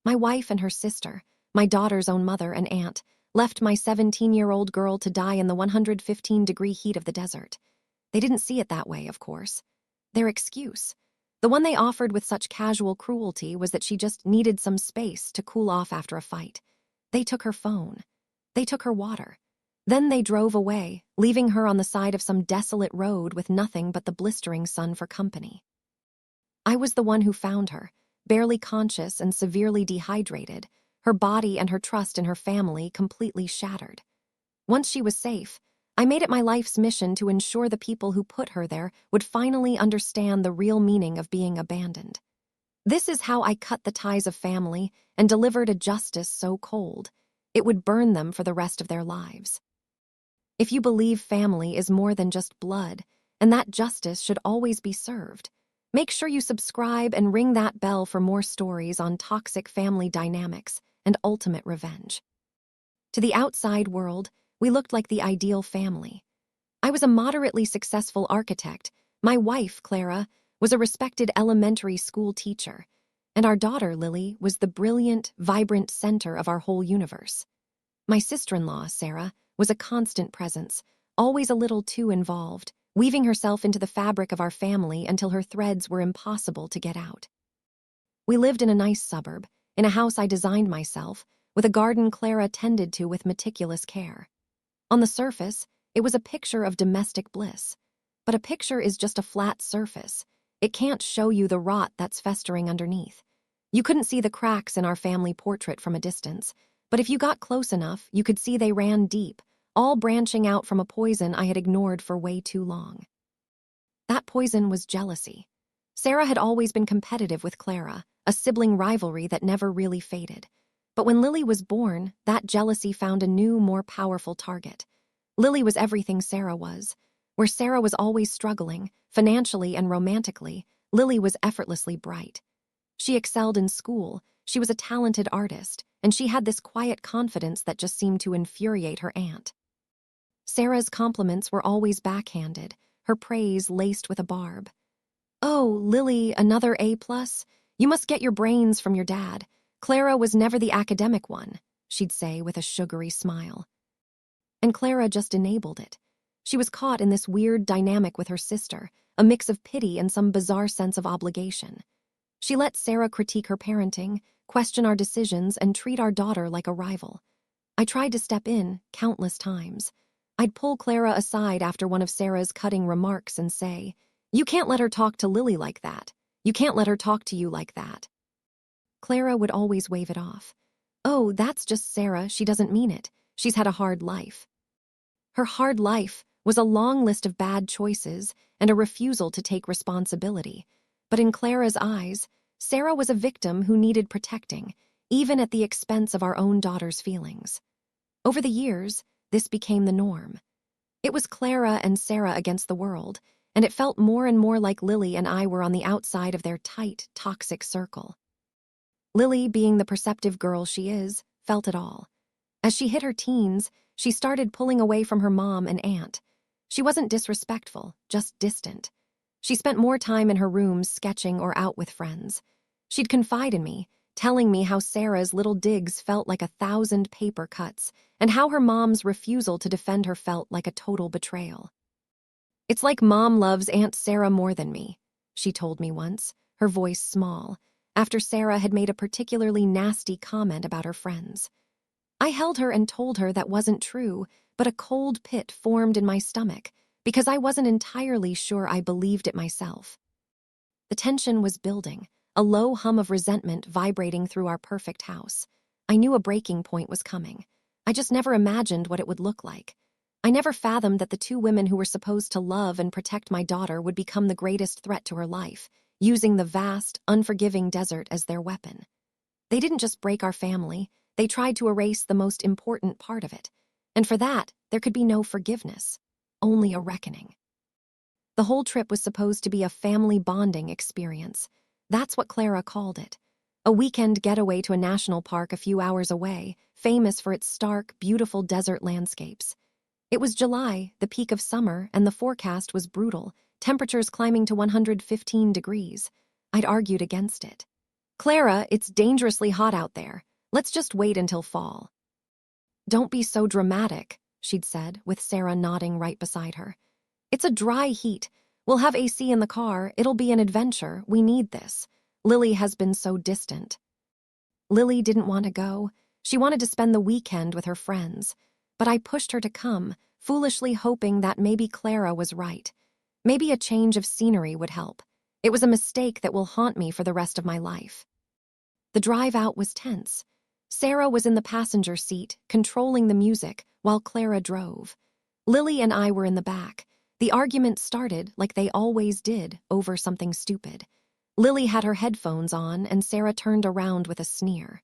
My wife and her sister, my daughter's own mother and aunt, left my 17-year-old girl to die in the 115-degree heat of the desert. They didn't see it that way, of course. Their excuse, the one they offered with such casual cruelty, was that she just needed some space to cool off after a fight. They took her phone. They took her water. Then they drove away, leaving her on the side of some desolate road with nothing but the blistering sun for company. I was the one who found her, barely conscious and severely dehydrated, her body and her trust in her family completely shattered. Once she was safe, I made it my life's mission to ensure the people who put her there would finally understand the real meaning of being abandoned. This is how I cut the ties of family and delivered a justice so cold, it would burn them for the rest of their lives. If you believe family is more than just blood, and that justice should always be served, make sure you subscribe and ring that bell for more stories on toxic family dynamics and ultimate revenge. To the outside world, we looked like the ideal family. I was a moderately successful architect, my wife, Clara, was a respected elementary school teacher, and our daughter, Lily, was the brilliant, vibrant center of our whole universe. My sister-in-law, Sarah, was a constant presence, always a little too involved, weaving herself into the fabric of our family until her threads were impossible to get out. We lived in a nice suburb, in a house I designed myself, with a garden Clara tended to with meticulous care. On the surface, it was a picture of domestic bliss. But a picture is just a flat surface. It can't show you the rot that's festering underneath. You couldn't see the cracks in our family portrait from a distance, but if you got close enough, you could see they ran deep, all branching out from a poison I had ignored for way too long. That poison was jealousy. Sarah had always been competitive with Clara, a sibling rivalry that never really faded. But when Lily was born, that jealousy found a new, more powerful target. Lily was everything Sarah was. Where Sarah was always struggling, financially and romantically, Lily was effortlessly bright. She excelled in school, she was a talented artist, and she had this quiet confidence that just seemed to infuriate her aunt. Sarah's compliments were always backhanded, her praise laced with a barb. "Oh, Lily, another A+? You must get your brains from your dad. Clara was never the academic one," she'd say with a sugary smile. And Clara just enabled it. She was caught in this weird dynamic with her sister, a mix of pity and some bizarre sense of obligation. She let Sarah critique her parenting, question our decisions, and treat our daughter like a rival. I tried to step in countless times. I'd pull Clara aside after one of Sarah's cutting remarks and say, "You can't let her talk to Lily like that. You can't let her talk to you like that." Clara would always wave it off. "Oh, that's just Sarah, she doesn't mean it. She's had a hard life." Her hard life was a long list of bad choices and a refusal to take responsibility. But in Clara's eyes, Sarah was a victim who needed protecting, even at the expense of our own daughter's feelings. Over the years, this became the norm. It was Clara and Sarah against the world, and it felt more and more like Lily and I were on the outside of their tight, toxic circle. Lily, being the perceptive girl she is, felt it all. As she hit her teens, she started pulling away from her mom and aunt. She wasn't disrespectful, just distant. She spent more time in her rooms sketching or out with friends. She'd confide in me, telling me how Sarah's little digs felt like 1,000 paper cuts, and how her mom's refusal to defend her felt like a total betrayal. "It's like Mom loves Aunt Sarah more than me," she told me once, her voice small, after Sarah had made a particularly nasty comment about her friends. I held her and told her that wasn't true, but a cold pit formed in my stomach because I wasn't entirely sure I believed it myself. The tension was building, a low hum of resentment vibrating through our perfect house. I knew a breaking point was coming. I just never imagined what it would look like. I never fathomed that the two women who were supposed to love and protect my daughter would become the greatest threat to her life, using the vast, unforgiving desert as their weapon. They didn't just break our family, they tried to erase the most important part of it. And for that, there could be no forgiveness, only a reckoning. The whole trip was supposed to be a family bonding experience. That's what Clara called it. A weekend getaway to a national park a few hours away, famous for its stark, beautiful desert landscapes. It was July, the peak of summer, and the forecast was brutal, temperatures climbing to 115 degrees. I'd argued against it. Clara, it's dangerously hot out there. Let's just wait until fall. Don't be so dramatic, she'd said, with Sarah nodding right beside her. It's a dry heat. We'll have AC in the car. It'll be an adventure. We need this. Lily has been so distant. Lily didn't want to go. She wanted to spend the weekend with her friends. But I pushed her to come, foolishly hoping that maybe Clara was right. Maybe a change of scenery would help. It was a mistake that will haunt me for the rest of my life. The drive out was tense. Sarah was in the passenger seat, controlling the music, while Clara drove. Lily and I were in the back. The argument started, like they always did, over something stupid. Lily had her headphones on, and Sarah turned around with a sneer.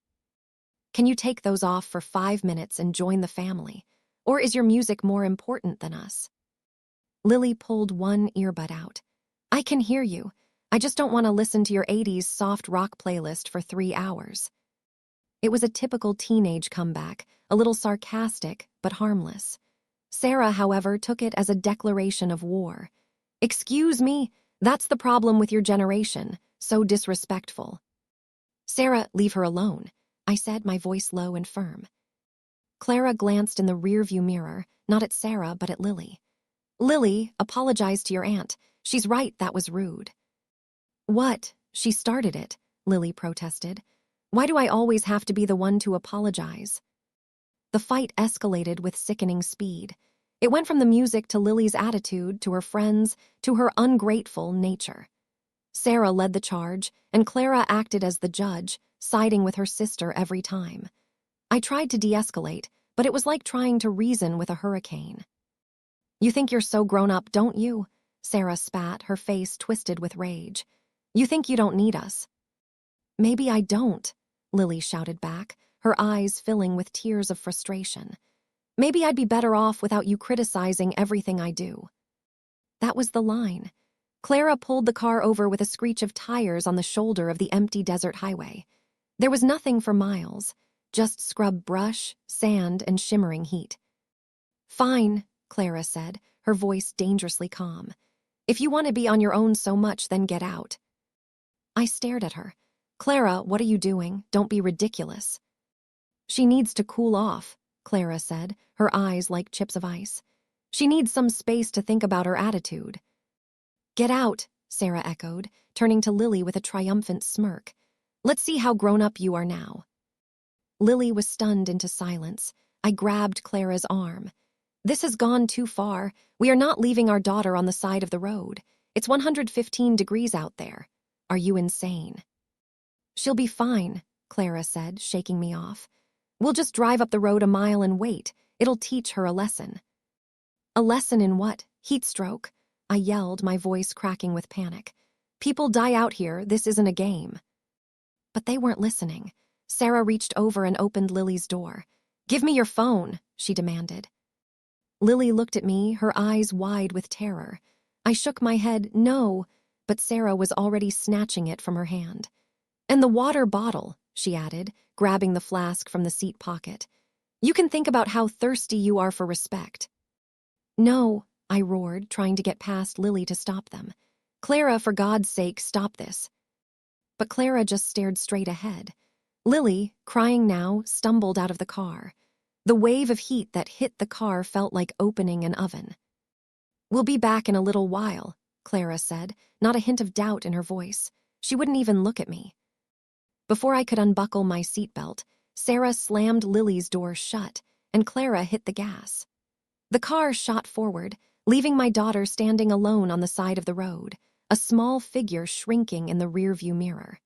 Can you take those off for 5 minutes and join the family? Or is your music more important than us? Lily pulled one earbud out. I can hear you. I just don't want to listen to your 80s soft rock playlist for 3 hours. It was a typical teenage comeback, a little sarcastic, but harmless. Sarah, however, took it as a declaration of war. Excuse me, that's the problem with your generation, so disrespectful. Sarah, leave her alone, I said, my voice low and firm. Clara glanced in the rearview mirror, not at Sarah, but at Lily. Lily, apologize to your aunt. She's right, that was rude. What? She started it, Lily protested. Why do I always have to be the one to apologize? The fight escalated with sickening speed. It went from the music to Lily's attitude, to her friends, to her ungrateful nature. Sarah led the charge, and Clara acted as the judge, siding with her sister every time. I tried to de-escalate, but it was like trying to reason with a hurricane. You think you're so grown up, don't you? Sarah spat, her face twisted with rage. You think you don't need us. Maybe I don't, Lily shouted back, her eyes filling with tears of frustration. Maybe I'd be better off without you criticizing everything I do. That was the line. Clara pulled the car over with a screech of tires on the shoulder of the empty desert highway. There was nothing for miles, just scrub brush, sand, and shimmering heat. Fine, Clara said, her voice dangerously calm. If you want to be on your own so much, then get out. I stared at her. Clara, what are you doing? Don't be ridiculous. She needs to cool off, Clara said, her eyes like chips of ice. She needs some space to think about her attitude. Get out, Sarah echoed, turning to Lily with a triumphant smirk. Let's see how grown up you are now. Lily was stunned into silence. I grabbed Clara's arm. This has gone too far. We are not leaving our daughter on the side of the road. It's 115 degrees out there. Are you insane? She'll be fine, Clara said, shaking me off. We'll just drive up the road a mile and wait. It'll teach her a lesson. A lesson in what? Heatstroke? I yelled, my voice cracking with panic. People die out here. This isn't a game. But they weren't listening. Sarah reached over and opened Lily's door. Give me your phone, she demanded. Lily looked at me, her eyes wide with terror. I shook my head, no, but Sarah was already snatching it from her hand. And the water bottle, she added, grabbing the flask from the seat pocket. You can think about how thirsty you are for respect. No, I roared, trying to get past Lily to stop them. Clara, for God's sake, stop this. But Clara just stared straight ahead. Lily, crying now, stumbled out of the car. The wave of heat that hit the car felt like opening an oven. We'll be back in a little while, Clara said, not a hint of doubt in her voice. She wouldn't even look at me. Before I could unbuckle my seatbelt, Sarah slammed Lily's door shut, and Clara hit the gas. The car shot forward, leaving my daughter standing alone on the side of the road, a small figure shrinking in the rearview mirror.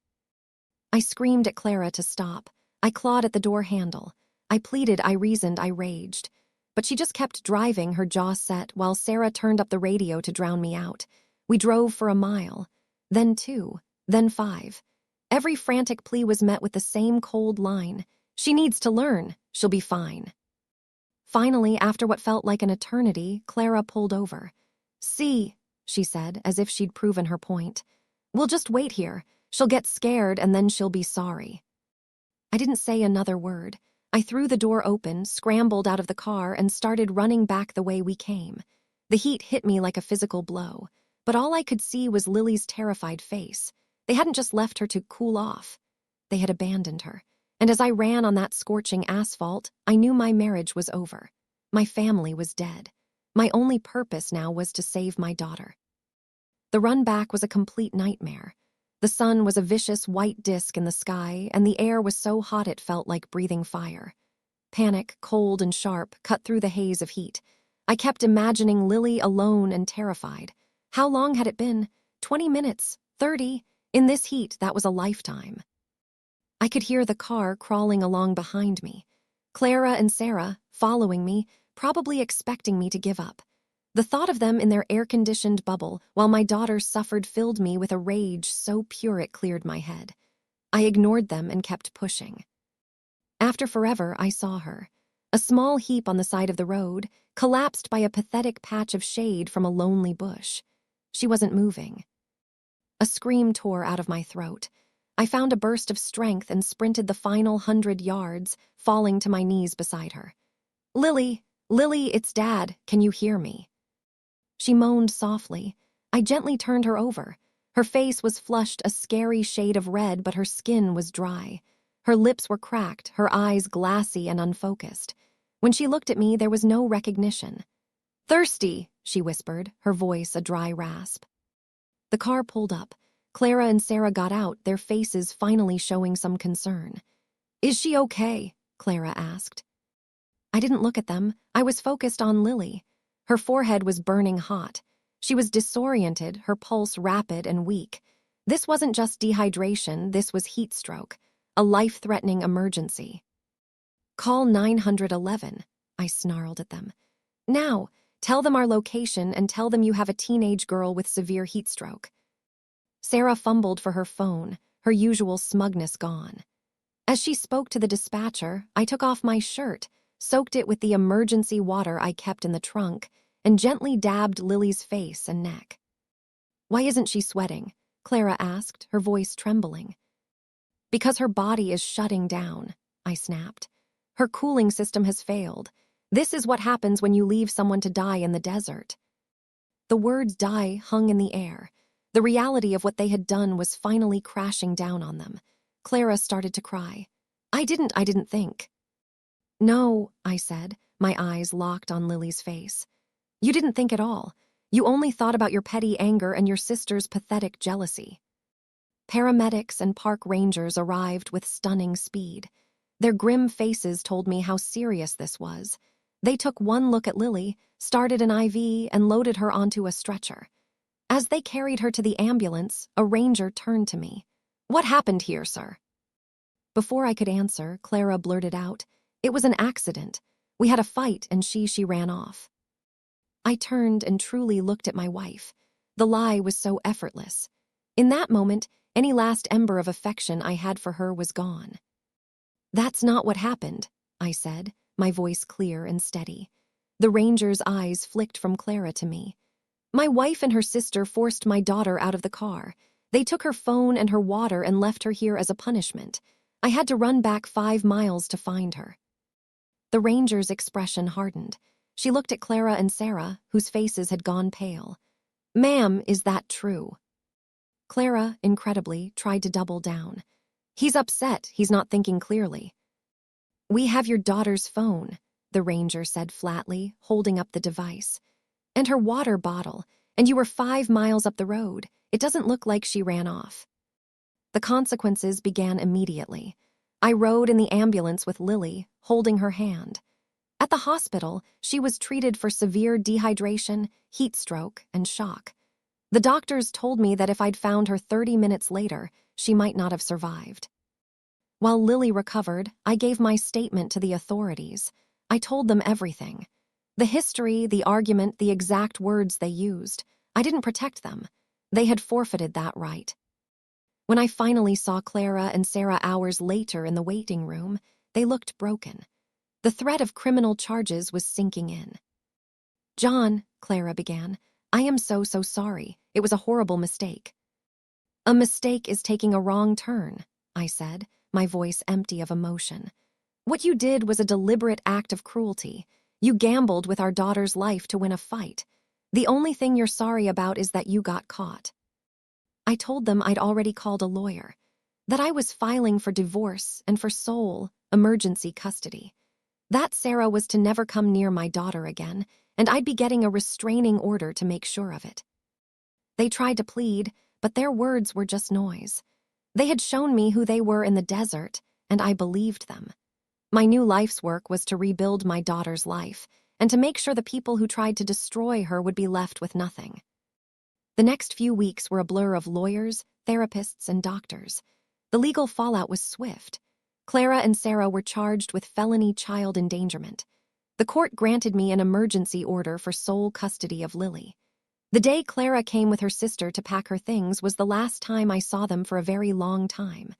I screamed at Clara to stop. I clawed at the door handle. I pleaded, I reasoned, I raged. But she just kept driving, her jaw set, while Sarah turned up the radio to drown me out. We drove for a mile, then 2, then 5. Every frantic plea was met with the same cold line. She needs to learn. She'll be fine. Finally, after what felt like an eternity, Clara pulled over. See, she said, as if she'd proven her point. We'll just wait here. She'll get scared and then she'll be sorry. I didn't say another word. I threw the door open, scrambled out of the car, and started running back the way we came. The heat hit me like a physical blow, but all I could see was Lily's terrified face. They hadn't just left her to cool off. They had abandoned her. And as I ran on that scorching asphalt, I knew my marriage was over. My family was dead. My only purpose now was to save my daughter. The run back was a complete nightmare. The sun was a vicious white disk in the sky, and the air was so hot it felt like breathing fire. Panic, cold and sharp, cut through the haze of heat. I kept imagining Lily alone and terrified. How long had it been? 20 minutes? 30? In this heat, that was a lifetime. I could hear the car crawling along behind me. Clara and Sarah, following me, probably expecting me to give up. The thought of them in their air-conditioned bubble while my daughter suffered filled me with a rage so pure it cleared my head. I ignored them and kept pushing. After forever, I saw her. A small heap on the side of the road, collapsed by a pathetic patch of shade from a lonely bush. She wasn't moving. A scream tore out of my throat. I found a burst of strength and sprinted the final 100 yards, falling to my knees beside her. "Lily, Lily, it's Dad. Can you hear me?" She moaned softly. I gently turned her over. Her face was flushed a scary shade of red, but her skin was dry. Her lips were cracked, her eyes glassy and unfocused. When she looked at me, there was no recognition. "Thirsty," she whispered, her voice a dry rasp. The car pulled up. Clara and Sarah got out, their faces finally showing some concern. "Is she okay?" Clara asked. I didn't look at them. I was focused on Lily. Her forehead was burning hot. She was disoriented, her pulse rapid and weak. This wasn't just dehydration, this was heat stroke, a life-threatening emergency. "Call 911, I snarled at them. "Now, tell them our location and tell them you have a teenage girl with severe heat stroke." Sarah fumbled for her phone, her usual smugness gone. As she spoke to the dispatcher, I took off my shirt, soaked it with the emergency water I kept in the trunk, and gently dabbed Lily's face and neck. "Why isn't she sweating?" Clara asked, her voice trembling. "Because her body is shutting down," I snapped. "Her cooling system has failed. This is what happens when you leave someone to die in the desert." The words "die" hung in the air. The reality of what they had done was finally crashing down on them. Clara started to cry. I didn't think." "No," I said, my eyes locked on Lily's face. "You didn't think at all. You only thought about your petty anger and your sister's pathetic jealousy." Paramedics and park rangers arrived with stunning speed. Their grim faces told me how serious this was. They took one look at Lily, started an IV, and loaded her onto a stretcher. As they carried her to the ambulance, a ranger turned to me. "What happened here, sir?" Before I could answer, Clara blurted out, "It was an accident. We had a fight and she ran off." I turned and truly looked at my wife. The lie was so effortless. In that moment, any last ember of affection I had for her was gone. "That's not what happened," I said, my voice clear and steady. The ranger's eyes flicked from Clara to me. "My wife and her sister forced my daughter out of the car. They took her phone and her water and left her here as a punishment. I had to run back 5 miles to find her." The ranger's expression hardened. She looked at Clara and Sarah, whose faces had gone pale. "Ma'am, is that true?" Clara, incredibly, tried to double down. "He's upset. He's not thinking clearly." "We have your daughter's phone," the ranger said flatly, holding up the device. "And her water bottle, and you were 5 miles up the road. It doesn't look like she ran off." The consequences began immediately. I rode in the ambulance with Lily, holding her hand. At the hospital, she was treated for severe dehydration, heat stroke, and shock. The doctors told me that if I'd found her 30 minutes later, she might not have survived. While Lily recovered, I gave my statement to the authorities. I told them everything. The history, the argument, the exact words they used. I didn't protect them. They had forfeited that right. When I finally saw Clara and Sarah hours later in the waiting room, they looked broken. The threat of criminal charges was sinking in. "John," Clara began, "I am so sorry. It was a horrible mistake." "A mistake is taking a wrong turn," I said, my voice empty of emotion. "What you did was a deliberate act of cruelty. You gambled with our daughter's life to win a fight. The only thing you're sorry about is that you got caught." I told them I'd already called a lawyer. that I was filing for divorce and for sole emergency custody. That Sarah was to never come near my daughter again, and I'd be getting a restraining order to make sure of it. They tried to plead, but their words were just noise. They had shown me who they were in the desert, and I believed them. My new life's work was to rebuild my daughter's life, and to make sure the people who tried to destroy her would be left with nothing. The next few weeks were a blur of lawyers, therapists, and doctors. The legal fallout was swift. Clara and Sarah were charged with felony child endangerment. The court granted me an emergency order for sole custody of Lily. The day Clara came with her sister to pack her things was the last time I saw them for a very long time.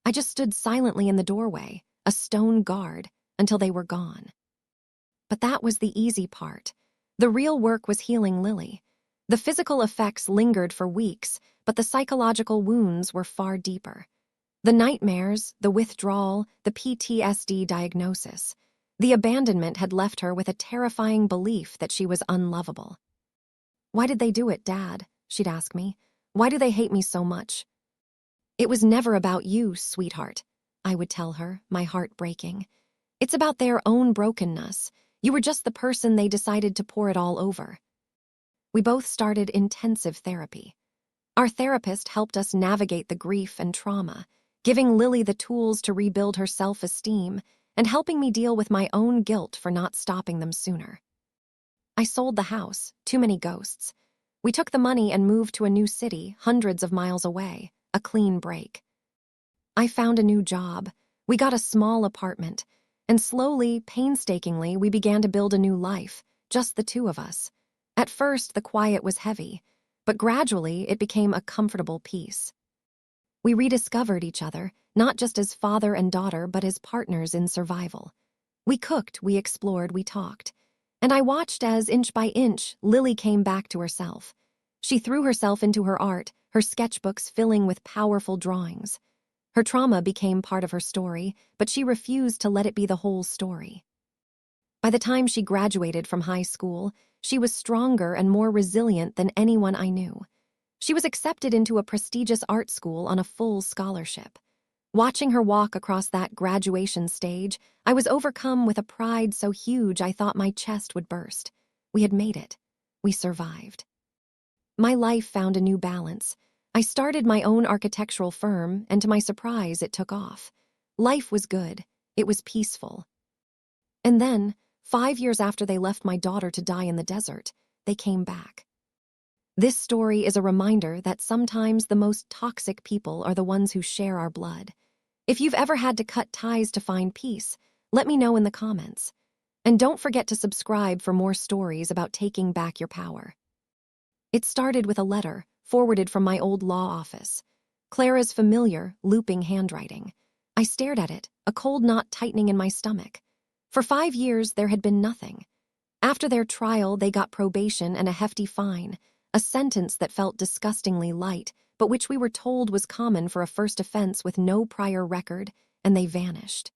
I just stood silently in the doorway, a stone guard, until they were gone. But that was the easy part. The real work was healing Lily. The physical effects lingered for weeks, but the psychological wounds were far deeper. The nightmares, the withdrawal, the PTSD diagnosis. The abandonment had left her with a terrifying belief that she was unlovable. "Why did they do it, Dad?" she'd ask me. "Why do they hate me so much?" "It was never about you, sweetheart," I would tell her, my heart breaking. "It's about their own brokenness. You were just the person they decided to pour it all over." We both started intensive therapy. Our therapist helped us navigate the grief and trauma, giving Lily the tools to rebuild her self-esteem and helping me deal with my own guilt for not stopping them sooner. I sold the house, too many ghosts. We took the money and moved to a new city, hundreds of miles away, a clean break. I found a new job. We got a small apartment, and slowly, painstakingly, we began to build a new life, just the two of us. At first, the quiet was heavy, but gradually it became a comfortable peace. We rediscovered each other, not just as father and daughter, but as partners in survival. We cooked, we explored, we talked. And I watched as, inch by inch, Lily came back to herself. She threw herself into her art, her sketchbooks filling with powerful drawings. Her trauma became part of her story, but she refused to let it be the whole story. By the time she graduated from high school, she was stronger and more resilient than anyone I knew. She was accepted into a prestigious art school on a full scholarship. Watching her walk across that graduation stage, I was overcome with a pride so huge I thought my chest would burst. We had made it. We survived. My life found a new balance. I started my own architectural firm, and to my surprise, it took off. Life was good. It was peaceful. And then, 5 years after they left my daughter to die in the desert, they came back. This story is a reminder that sometimes the most toxic people are the ones who share our blood. If you've ever had to cut ties to find peace, let me know in the comments. And don't forget to subscribe for more stories about taking back your power. It started with a letter, forwarded from my old law office. Clara's familiar, looping handwriting. I stared at it, a cold knot tightening in my stomach. For 5 years, there had been nothing. After their trial, they got probation and a hefty fine, a sentence that felt disgustingly light, but which we were told was common for a first offense with no prior record, and they vanished.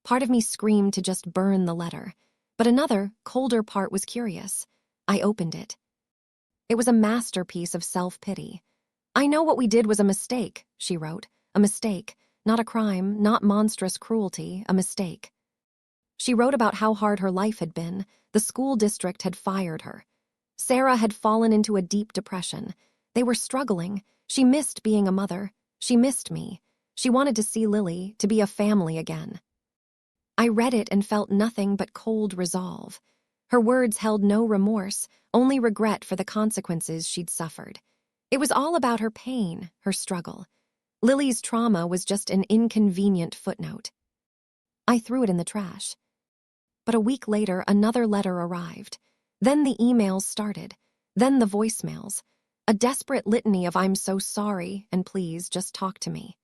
Part of me screamed to just burn the letter, but another, colder part was curious. I opened it. It was a masterpiece of self-pity. "I know what we did was a mistake," she wrote. "A mistake, not a crime, not monstrous cruelty, a mistake." She wrote about how hard her life had been. The school district had fired her. Sarah had fallen into a deep depression. They were struggling. She missed being a mother. She missed me. She wanted to see Lily, to be a family again. I read it and felt nothing but cold resolve. Her words held no remorse, only regret for the consequences she'd suffered. It was all about her pain, her struggle. Lily's trauma was just an inconvenient footnote. I threw it in the trash. But a week later, another letter arrived. Then the emails started. Then the voicemails. A desperate litany of "I'm so sorry" and "please just talk to me."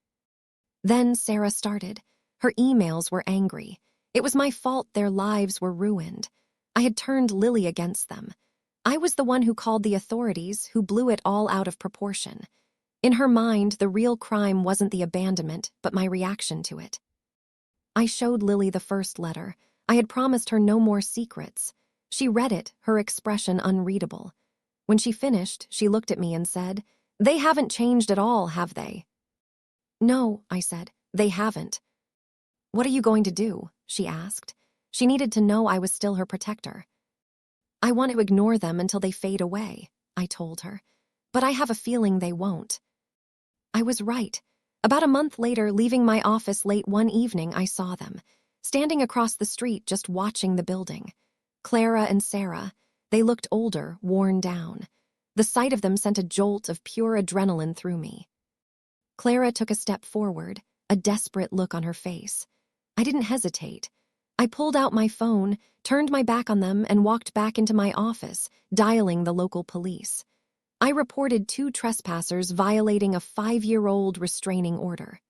Then Sarah started. Her emails were angry. It was my fault their lives were ruined. I had turned Lily against them. I was the one who called the authorities, who blew it all out of proportion. In her mind, the real crime wasn't the abandonment, but my reaction to it. I showed Lily the first letter. I had promised her no more secrets. She read it, her expression unreadable. When she finished, she looked at me and said, "They haven't changed at all, have they?" No, I said. They haven't. What are you going to do? She asked. She needed to know I was still her protector. I want to ignore them until they fade away, I told her. But I have a feeling they won't. I was right. About a month later, leaving my office late one evening, I saw them, standing across the street just watching the building. Clara and Sarah. They looked older, worn down. The sight of them sent a jolt of pure adrenaline through me. Clara took a step forward, a desperate look on her face. I didn't hesitate. I pulled out my phone, turned my back on them, and walked back into my office, dialing the local police. I reported 2 trespassers violating a 5-year-old restraining order.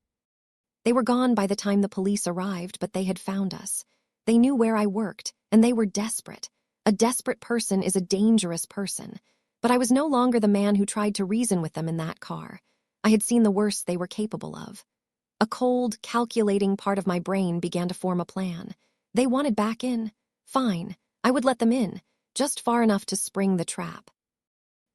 They were gone by the time the police arrived, but they had found us. They knew where I worked, and they were desperate. A desperate person is a dangerous person. But I was no longer the man who tried to reason with them in that car. I had seen the worst they were capable of. A cold, calculating part of my brain began to form a plan. They wanted back in. Fine, I would let them in, just far enough to spring the trap.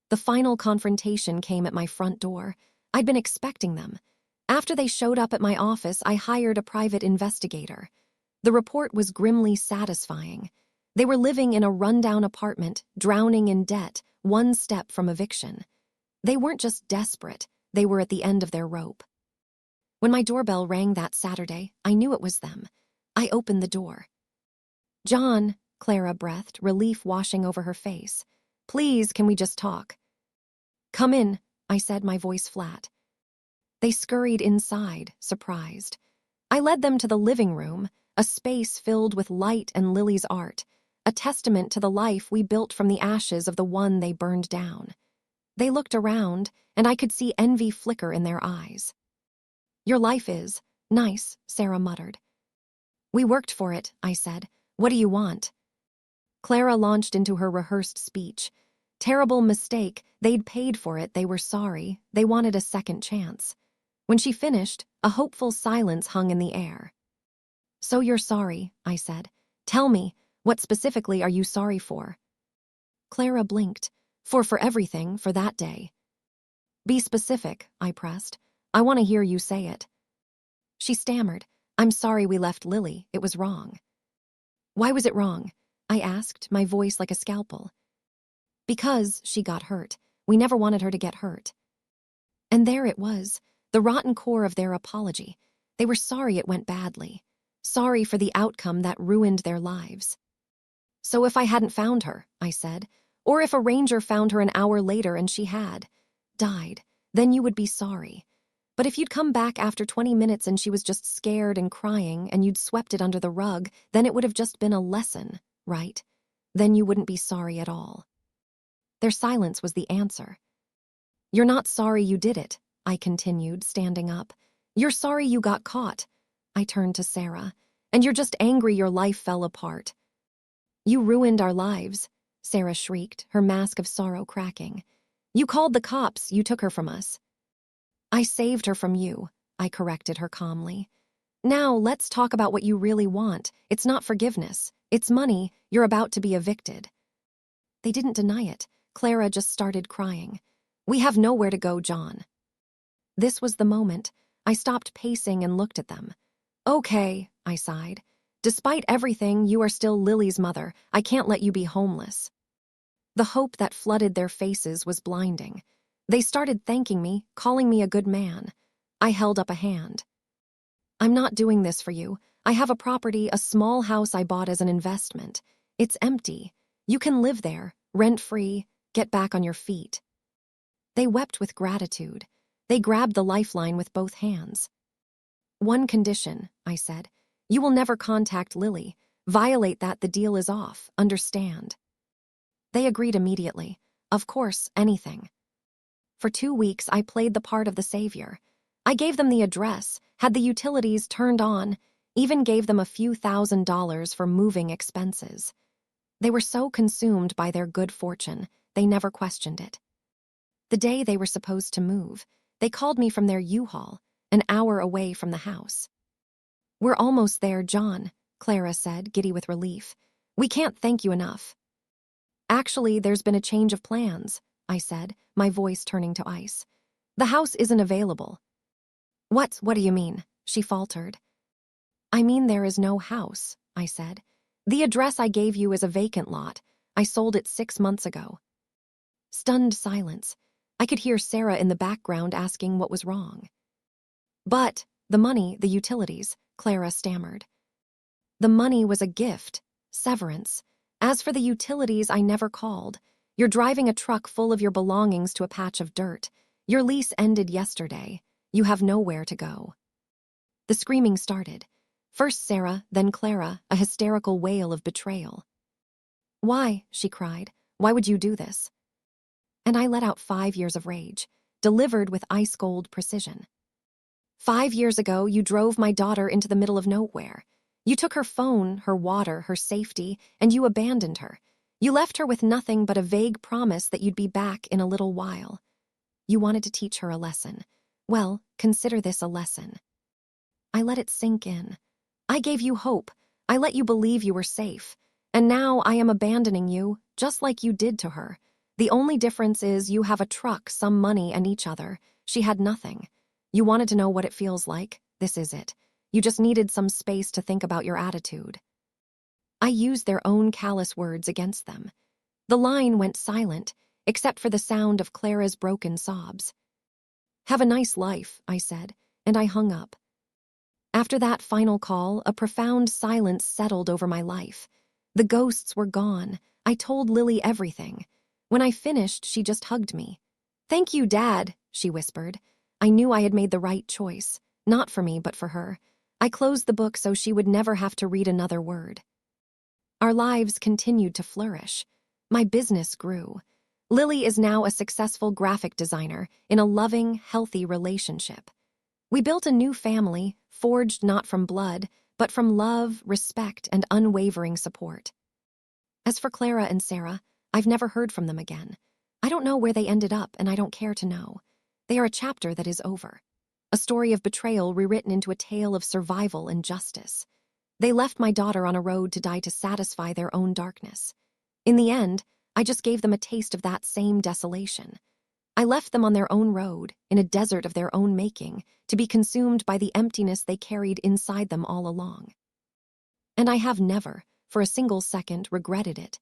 The final confrontation came at my front door. I'd been expecting them. After they showed up at my office, I hired a private investigator. The report was grimly satisfying. They were living in a rundown apartment, drowning in debt, one step from eviction. They weren't just desperate, they were at the end of their rope. When my doorbell rang that Saturday, I knew it was them. I opened the door. "John," Clara breathed, relief washing over her face. "Please, can we just talk?" "Come in," I said, my voice flat. They scurried inside, surprised. I led them to the living room, a space filled with light and Lily's art, a testament to the life we built from the ashes of the one they burned down. They looked around, and I could see envy flicker in their eyes. "Your life is nice," Sarah muttered. "We worked for it," I said. "What do you want?" Clara launched into her rehearsed speech. Terrible mistake, they'd paid for it, they were sorry, they wanted a second chance. When she finished, a hopeful silence hung in the air. "So you're sorry," I said. "Tell me, what specifically are you sorry for?" Clara blinked. For everything, for that day." "Be specific," I pressed. "I want to hear you say it." She stammered. "I'm sorry we left Lily. It was wrong." "Why was it wrong?" I asked, my voice like a scalpel. "Because she got hurt. We never wanted her to get hurt." And there it was, the rotten core of their apology. They were sorry it went badly. Sorry for the outcome that ruined their lives. "So if I hadn't found her," I said, "or if a ranger found her an hour later and she had died, then you would be sorry. But if you'd come back after 20 minutes and she was just scared and crying and you'd swept it under the rug, then it would have just been a lesson, right? Then you wouldn't be sorry at all." Their silence was the answer. "You're not sorry you did it," I continued, standing up. "You're sorry you got caught." I turned to Sarah. "And you're just angry your life fell apart." "You ruined our lives," Sarah shrieked, her mask of sorrow cracking. "You called the cops, you took her from us." "I saved her from you," I corrected her calmly. "Now let's talk about what you really want. It's not forgiveness. It's money. You're about to be evicted." They didn't deny it. Clara just started crying. "We have nowhere to go, John." This was the moment. I stopped pacing and looked at them. "Okay," I sighed. "Despite everything, you are still Lily's mother. I can't let you be homeless." The hope that flooded their faces was blinding. They started thanking me, calling me a good man. I held up a hand. "I'm not doing this for you. I have a property, a small house I bought as an investment. It's empty. You can live there, rent-free, get back on your feet." They wept with gratitude. They grabbed the lifeline with both hands. "One condition," I said. "You will never contact Lily. Violate that, the deal is off. Understand?" They agreed immediately. Of course, anything. For 2 weeks, I played the part of the savior. I gave them the address, had the utilities turned on, even gave them a few $1,000s for moving expenses. They were so consumed by their good fortune, they never questioned it. The day they were supposed to move, they called me from their U-Haul, an hour away from the house. "We're almost there, John," Clara said, giddy with relief. "We can't thank you enough." "Actually, there's been a change of plans," I said, my voice turning to ice. "The house isn't available." What do you mean? She faltered. I mean there is no house, I said. The address I gave you is a vacant lot. I sold it 6 months ago. Stunned silence. I could hear Sarah in the background asking what was wrong. But the money, the utilities, Clara stammered. The money was a gift, severance. As for the utilities, I never called. You're driving a truck full of your belongings to a patch of dirt. Your lease ended yesterday. You have nowhere to go. The screaming started. First Sarah, then Clara, a hysterical wail of betrayal. Why, she cried, why would you do this? And I let out 5 years of rage, delivered with ice-cold precision. 5 years ago, you drove my daughter into the middle of nowhere. You took her phone, her water, her safety, and you abandoned her. You left her with nothing but a vague promise that you'd be back in a little while. You wanted to teach her a lesson. Well, consider this a lesson. I let it sink in. I gave you hope. I let you believe you were safe. And now I am abandoning you, just like you did to her. The only difference is you have a truck, some money, and each other. She had nothing. You wanted to know what it feels like? This is it. You just needed some space to think about your attitude. I used their own callous words against them. The line went silent, except for the sound of Clara's broken sobs. Have a nice life, I said, and I hung up. After that final call, a profound silence settled over my life. The ghosts were gone. I told Lily everything. When I finished, she just hugged me. Thank you, Dad, she whispered. I knew I had made the right choice, not for me, but for her. I closed the book so she would never have to read another word. Our lives continued to flourish. My business grew. Lily is now a successful graphic designer in a loving, healthy relationship. We built a new family, forged not from blood, but from love, respect, and unwavering support. As for Clara and Sarah, I've never heard from them again. I don't know where they ended up, and I don't care to know. They are a chapter that is over. A story of betrayal rewritten into a tale of survival and justice. They left my daughter on a road to die to satisfy their own darkness. In the end, I just gave them a taste of that same desolation. I left them on their own road, in a desert of their own making, to be consumed by the emptiness they carried inside them all along. And I have never, for a single second, regretted it.